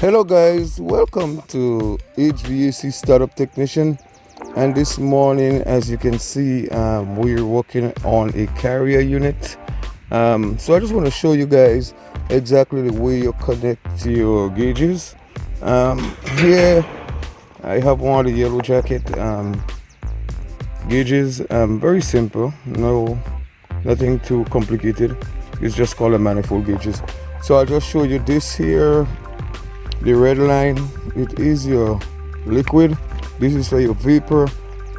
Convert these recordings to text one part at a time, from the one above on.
Hello guys, welcome to HVAC Startup Technician, and this morning as you can see we're working on a carrier unit. So I just want to show you guys exactly the way you connect your gauges. Here I have one of the yellow jacket gauges. Very simple, nothing too complicated. It's just called a manifold gauges. So I'll just show you this here. The red line, it is your liquid, this is for your vapor,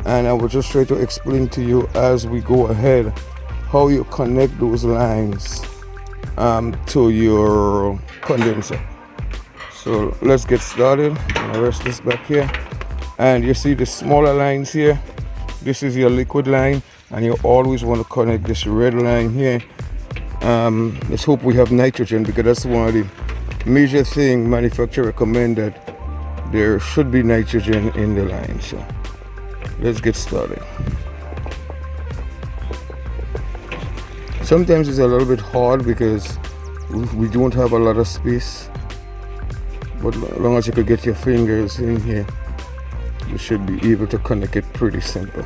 and I will just try to explain to you as we go ahead how you connect those lines to your condenser. So let's get started. I'll rest this back here, and you see the smaller lines here. This is your liquid line, and you always want to connect this red line here. Let's hope we have nitrogen, because that's one of the major thing manufacturer recommend, that there should be nitrogen in the line. So let's get started. Sometimes it's a little bit hard because we don't have a lot of space, but as long as you could get your fingers in here, you should be able to connect it pretty simple.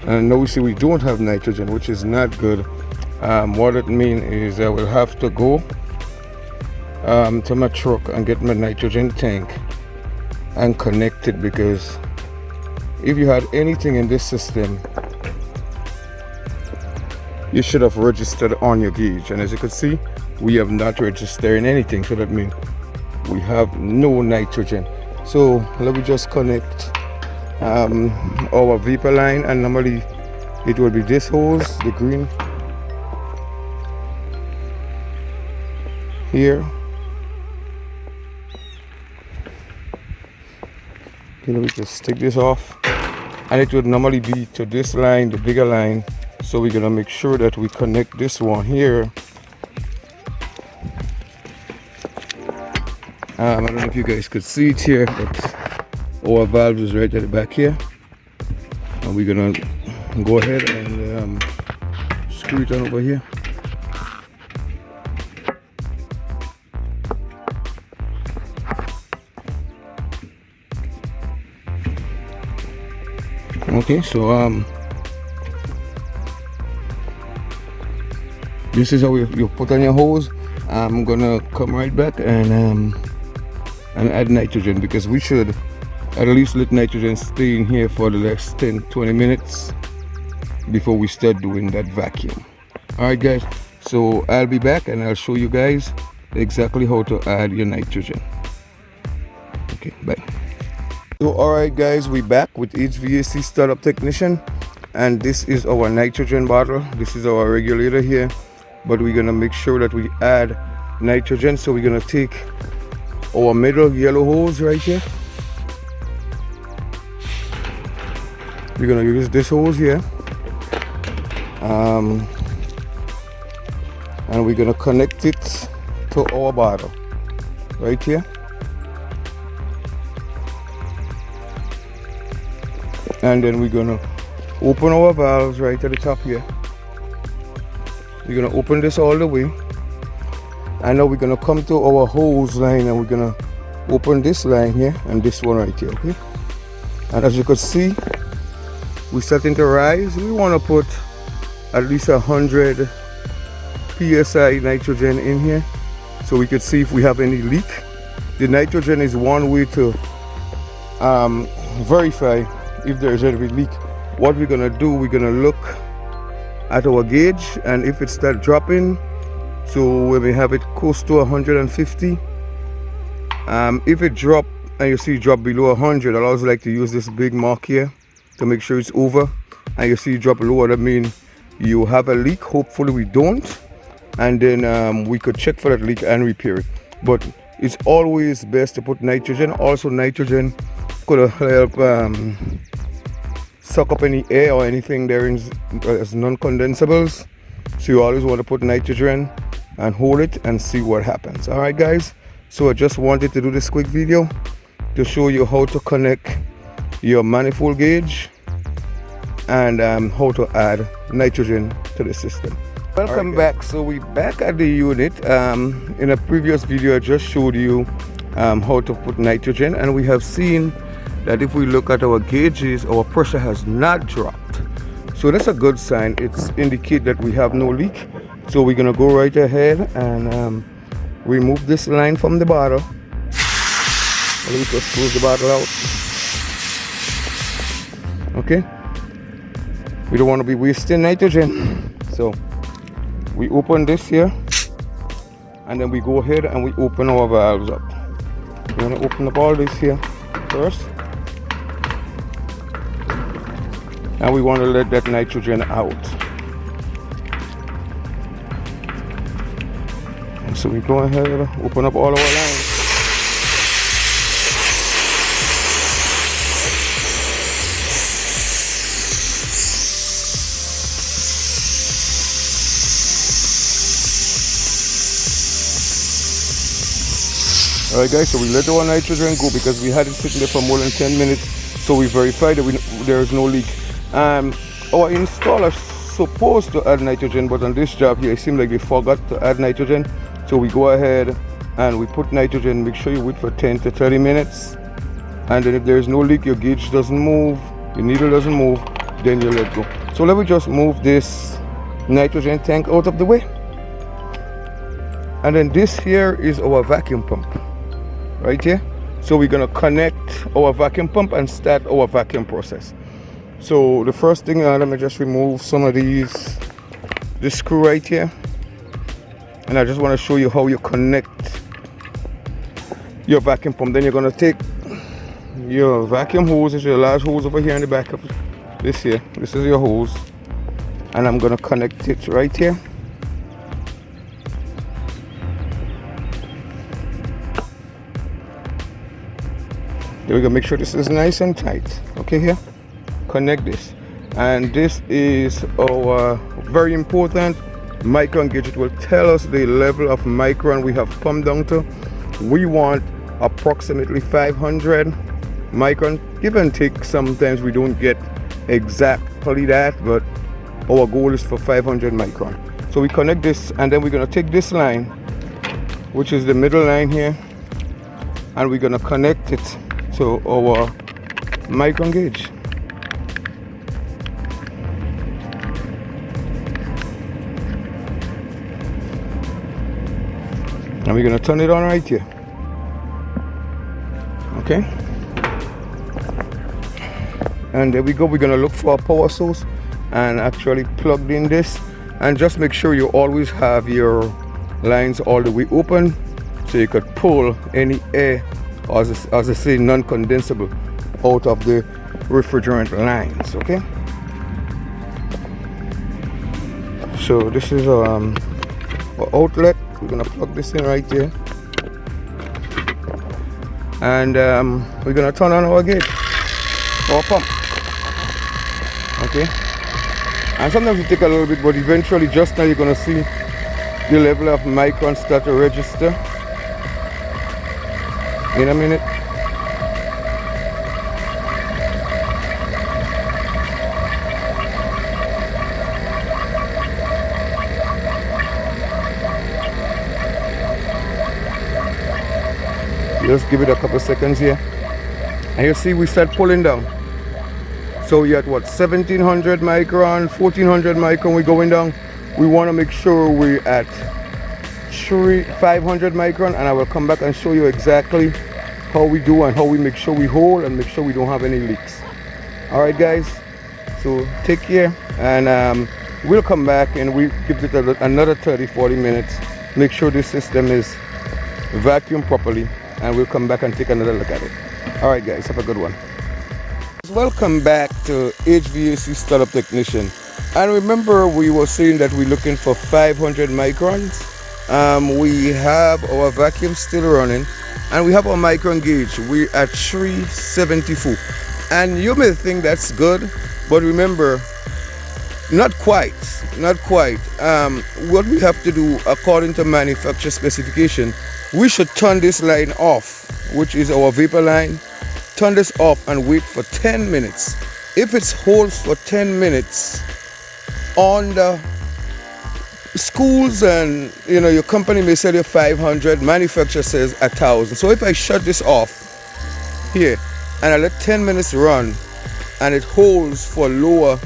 And now we see we don't have nitrogen, which is not good. What it means is I will have to go to my truck and get my nitrogen tank and connect it, because if you had anything in this system, you should have registered on your gauge, and as you can see, we have not registered anything, so that means we have no nitrogen. So let me just connect our vapor line, and normally it will be this hose, the green here. Okay, let me just take this off, and it would normally be to this line, the bigger line. So we're gonna make sure that we connect this one here. I don't know if you guys could see it here, but our valve is right at the back here, and we're gonna go ahead and screw it on over here. Okay, so this is how you put on your hose. I'm gonna come right back and add nitrogen, because we should at least let nitrogen stay in here for the next 10-20 minutes before we start doing that vacuum. Alright guys, so I'll be back and I'll show you guys exactly how to add your nitrogen. Okay, bye. So alright guys, we're back with HVAC Startup Technician, and this is our nitrogen bottle. This is our regulator here, but we're gonna make sure that we add nitrogen. So we're gonna take our middle yellow hose right here. We're gonna use this hose here, and we're gonna connect it to our bottle right here. And then we're gonna open our valves right at the top here. We're gonna open this all the way, and now we're gonna come to our hose line, and we're gonna open this line here and this one right here. Okay, and as you can see, we're starting to rise. We want to put at least 100 psi nitrogen in here, so we could see if we have any leak. The nitrogen is one way to verify if there is any leak. What we're gonna do, we're gonna look at our gauge, and if it starts dropping, so we may have it close to 150. If it drop and you see it drop below 100, I always like to use this big mark here to make sure it's over, and you see it drop lower, that means you have a leak. Hopefully we don't, and then we could check for that leak and repair it. But it's always best to put nitrogen. Also, nitrogen could help suck up any air or anything there as non-condensables. So you always want to put nitrogen and hold it and see what happens. All right guys, so I just wanted to do this quick video to show you how to connect your manifold gauge and how to add nitrogen to the system. Welcome back. So we're back at the unit. In a previous video I just showed you how to put nitrogen, and we have seen that if we look at our gauges, our pressure has not dropped. So that's a good sign. It's indicate that we have no leak. So we're gonna go right ahead and remove this line from the bottle. Let me just close the bottle out. Okay, we don't want to be wasting nitrogen, so we open this here, and then we go ahead and we open our valves up. We're going to open up all this here first, and we want to let that nitrogen out. And so we go ahead and open up all our lines. Alright guys, so we let our nitrogen go because we had it sitting there for more than 10 minutes, so we verified that there is no leak. Our installer supposed to add nitrogen, but on this job here it seemed like they forgot to add nitrogen. So we go ahead and we put nitrogen. Make sure you wait for 10 to 30 minutes, and then if there is no leak, your gauge doesn't move, your needle doesn't move, then you let go. So let me just move this nitrogen tank out of the way, and then this here is our vacuum pump right here. So we're gonna connect our vacuum pump and start our vacuum process. So the first thing, let me just remove some of this screw right here, and I just want to show you how you connect your vacuum pump. Then you're gonna take your vacuum hose, is your large hose over here in the back of this here. This is your hose, and I'm gonna connect it right here. There we go. Make sure this is nice and tight. Okay, here, connect this, and this is our very important micron gauge. It will tell us the level of micron we have pumped down to. We want approximately 500 micron, give and take. Sometimes we don't get exactly that, but our goal is for 500 micron. So we connect this, and then we're going to take this line, which is the middle line here, and we're going to connect it to our micron gauge. And we're going to turn it on right here. Okay, and there we go. We're going to look for a power source and actually plug in this, and just make sure you always have your lines all the way open so you could pull any air, or as I say, non-condensable, out of the refrigerant lines. Okay, so this is our outlet. We're gonna plug this in right here, and we're gonna turn on our gauge, our pump. Okay, and sometimes it take a little bit, but eventually, just now, you're gonna see the level of micron start to register in a minute. Just give it a couple seconds here, and you see we start pulling down. So you're at what, 1700 micron, 1400 micron, we're going down. We want to make sure we're at 500 micron, and I will come back and show you exactly how we do and how we make sure we hold and make sure we don't have any leaks. All right guys, so take care, and we'll come back and we give it another 30-40 minutes, make sure this system is vacuumed properly, and we'll come back and take another look at it. All right guys, have a good one. Welcome back to HVAC Startup Technician. And remember, we were saying that we're looking for 500 microns. We have our vacuum still running, and we have our micron gauge. We're at 374, and you may think that's good, but remember, not quite. What we have to do, according to manufacturer specification, we should turn this line off, which is our vapor line. Turn this off and wait for 10 minutes. if it holds for 10 minutes on the schools, and you know your company may sell you 500, manufacturer says 1,000. So if I shut this off here and I let 10 minutes run and it holds for below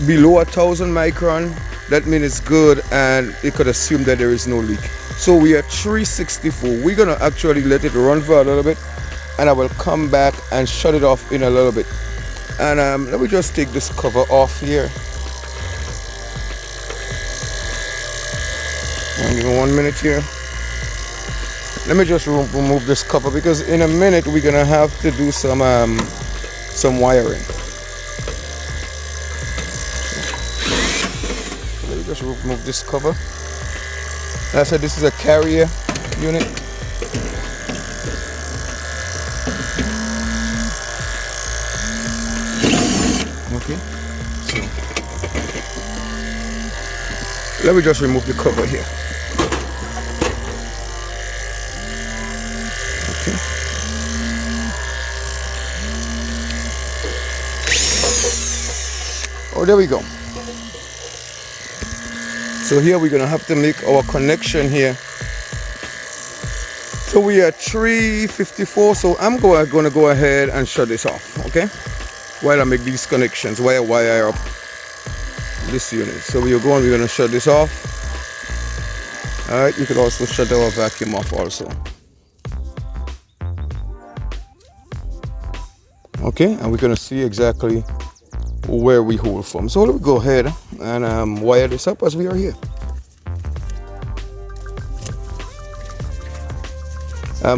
1,000 micron, that means it's good and it could assume that there is no leak. So we are 364. We're gonna actually let it run for a little bit, and I will come back and shut it off in a little bit. And let me just take this cover off here. Give me 1 minute here. Let me just remove this cover, because in a minute we're gonna have to do some wiring. So let me just remove this cover. Like I said, this is a carrier unit. Okay. So let me just remove the cover here. Oh, there we go. So here we're gonna have to make our connection here. So we are 354. So I'm gonna go ahead and shut this off, okay? While I make these connections, while I wire up this unit. So we're gonna shut this off. All right, you could also shut our vacuum off also. Okay, and we're gonna see exactly where we hold from. So let's go ahead and wire this up as we are here.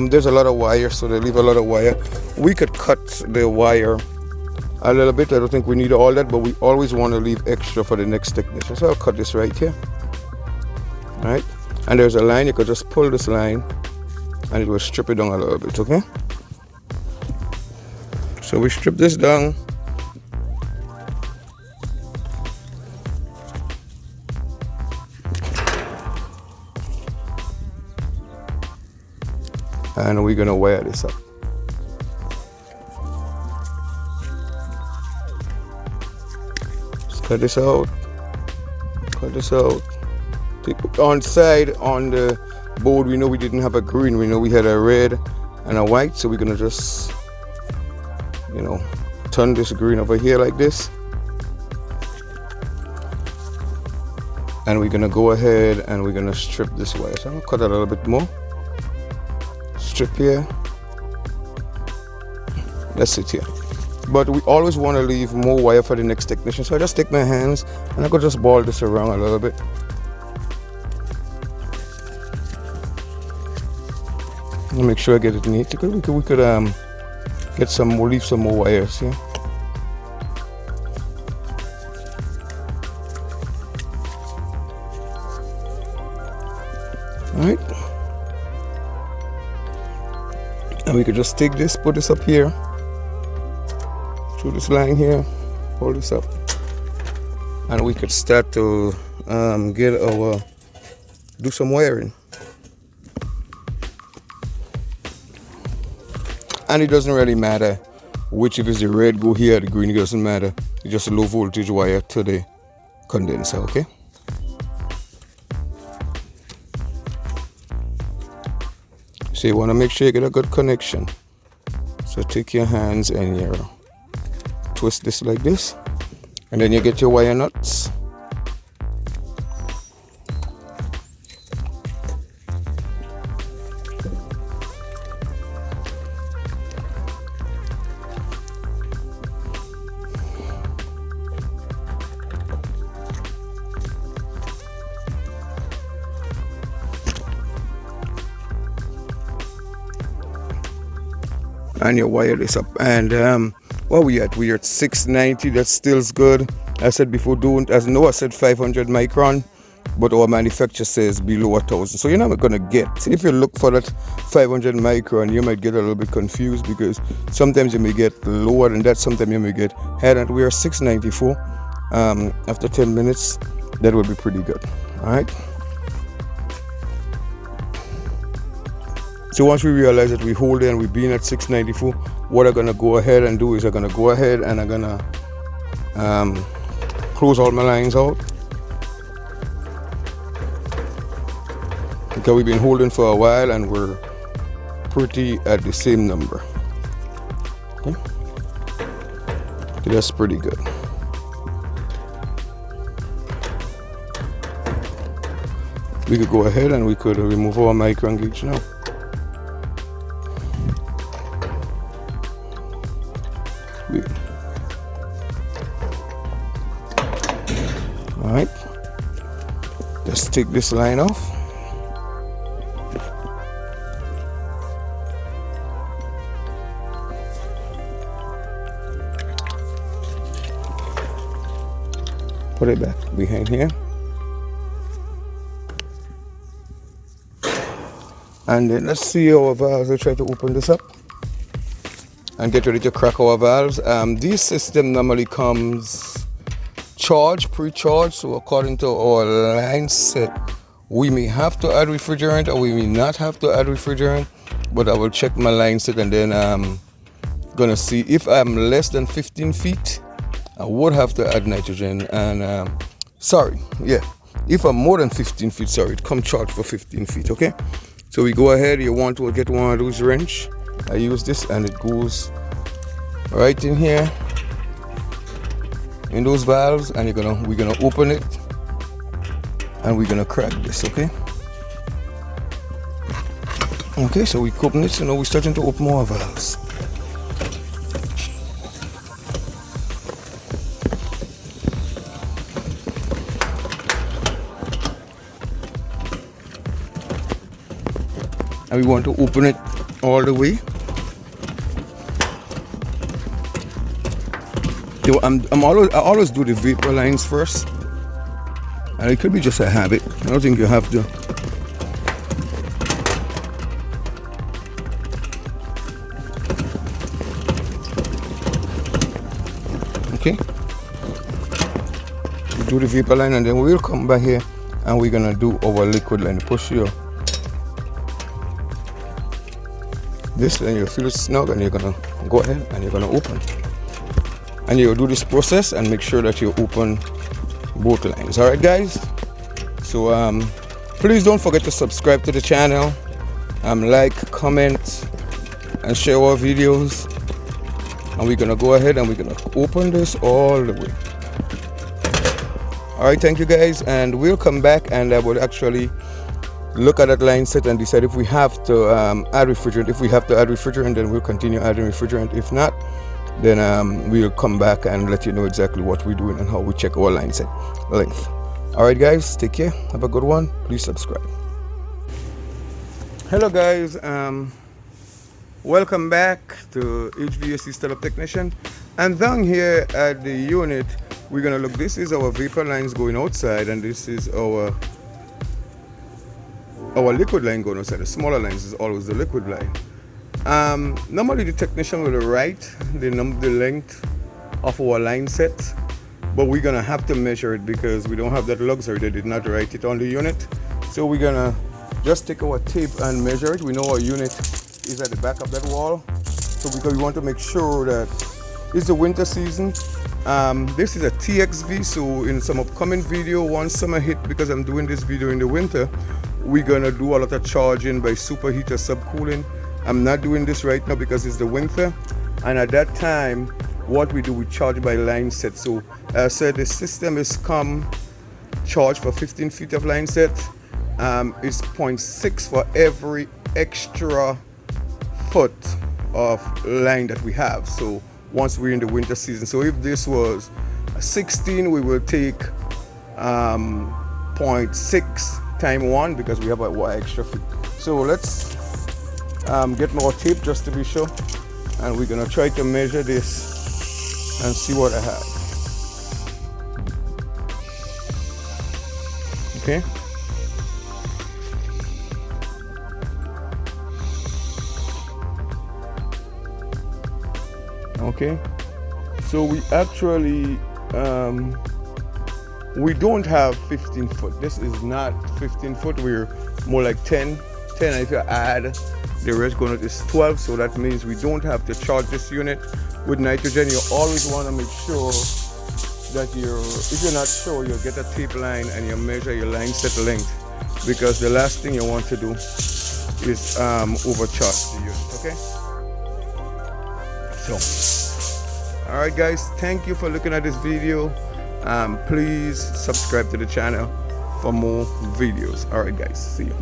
There's a lot of wire, so they leave a lot of wire. We could cut the wire a little bit. I don't think we need all that, but we always want to leave extra for the next technician. So I'll cut this right here. All right, and there's a line. You could just pull this line and it will strip it down a little bit, okay? So we strip this down. And we're gonna wire this up. Just cut this out. Cut this out. On side on the board, we know we didn't have a green. We know we had a red and a white. So we're gonna just, you know, turn this green over here like this. And we're gonna go ahead and we're gonna strip this wire. So I'm gonna cut a little bit more. Strip here. That's it here. But we always want to leave more wire for the next technician. So I just take my hands and I could just ball this around a little bit. And make sure I get it neat. We could get some more, leave some more wires here. All right. And we could just take this, put this up here, through this line here, hold this up, and we could start to do some wiring. And it doesn't really matter which, if it's the red go here, the green, it doesn't matter. It's just a low voltage wire to the condenser, okay? So you want to make sure you get a good connection. So take your hands and you twist this like this, and then you get your wire nuts. And you wire this up, and what we at? We are at 690. That still's good. I said before, as Noah said 500 micron, but our manufacturer says below 1,000. So you're not gonna get, if you look for that 500 micron, you might get a little bit confused, because sometimes you may get lower than that, sometimes you may get higher. And we are 694. After 10 minutes, that would be pretty good. All right. So once we realize that we hold it and we've been at 694, what I'm gonna go ahead and do is I'm gonna go ahead and I'm gonna close all my lines out, because we've been holding for a while and we're pretty at the same number. Okay, that's pretty good. We could go ahead and we could remove our micron gauge now. Alright, let's take this line off. Put it back behind here. And then let's see our valves. I'll try to open this up and get ready to crack our valves. This system normally comes pre-charged, so according to our line set, we may have to add refrigerant or we may not have to add refrigerant, but I will check my line set and then I'm gonna see if I'm less than 15 feet, I would have to add nitrogen. And if I'm more than 15 feet, it comes charged for 15 feet, okay? So we go ahead, you want to get one of those wrench. I use this and it goes right in here in those valves, and we're gonna open it and we're gonna crack this, okay? Okay, so we open it, so now we're starting to open more valves. And we want to open it all the way. I always do the vapor lines first, and it could be just a habit. I don't think you have to. Okay, we do the vapor line and then we'll come back here and we're gonna do our liquid line. Push your this, and you feel it snug, and you're gonna go ahead and you're gonna open. And you'll do this process and make sure that you open both lines. All right, guys. So please don't forget to subscribe to the channel, like, comment, and share our videos. And we're gonna go ahead and we're gonna open this all the way. All right, thank you guys, and we'll come back and I will actually look at that line set and decide if we have to add refrigerant. If we have to add refrigerant, then we'll continue adding refrigerant. If not, then we'll come back and let you know exactly what we're doing and how we check our line set length. All right, guys, take care, have a good one, please subscribe. Hello guys, welcome back to HVAC Startup Technician. And down here at the unit, we're gonna look. This is our vapor lines going outside, and this is our liquid line going outside. The smaller lines is always the liquid line. Normally the technician will write the length of our line set, but we're gonna have to measure it because we don't have that luxury. They did not write it on the unit, so we're gonna just take our tape and measure it. We know our unit is at the back of that wall, so because we want to make sure that it's the winter season. This is a TXV, so in some upcoming video, once summer hit, because I'm doing this video in the winter, we're gonna do a lot of charging by superheater subcooling. I'm not doing this right now because it's the winter, and at that time what we do, we charge by line set. So as I said, the system is charged for 15 feet of line set. It's 0.6 for every extra foot of line that we have. So once we're in the winter season, so if this was 16, we will take 0.6 times 1 because we have a extra feet. So let's get more tape just to be sure, and we're gonna try to measure this and see what I have. Okay. Okay. So we actually we don't have 15 foot. This is not 15 foot. We're more like 10 10, and if you add the rest going is 12, so that means we don't have to charge this unit with nitrogen. You always want to make sure that if you're not sure, you'll get a tape line and you measure your line set length, because the last thing you want to do is overcharge the unit. Okay, so all right guys, thank you for looking at this video. Please subscribe to the channel for more videos. All right guys, see you.